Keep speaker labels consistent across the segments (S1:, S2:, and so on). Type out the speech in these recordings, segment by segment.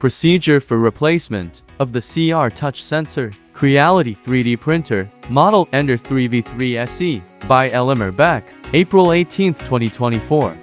S1: Procedure for replacement of the CR touch sensor. CREALITY 3D printer, model Ender 3v3 SE, by Elmer Beck, April 18, 2024.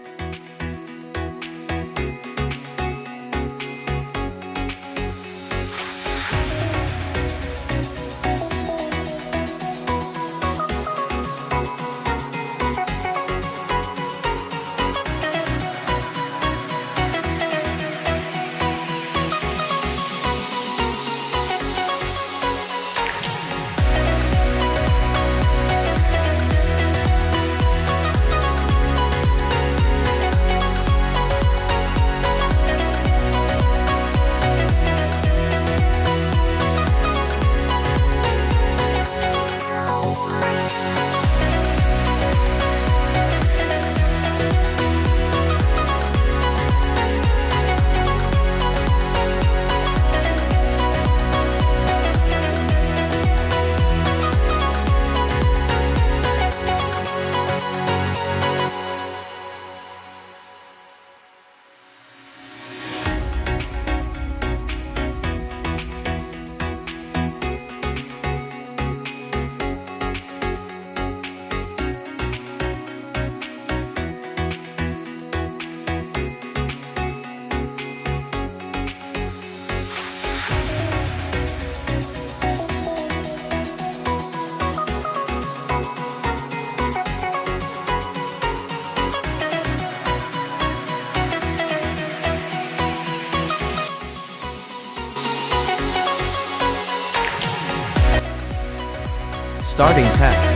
S1: Starting test.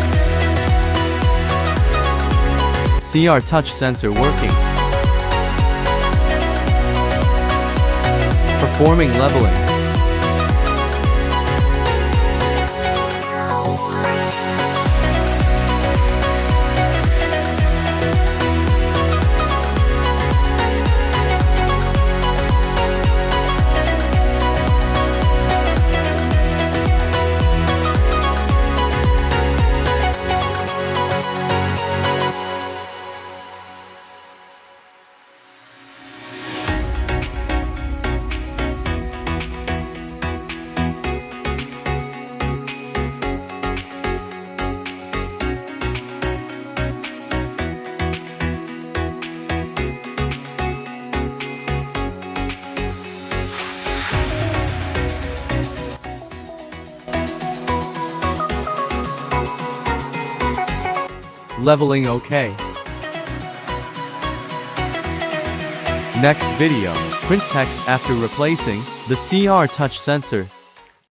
S1: CR touch sensor working. Performing leveling. Leveling OK. Next video, print text after replacing the CR touch sensor.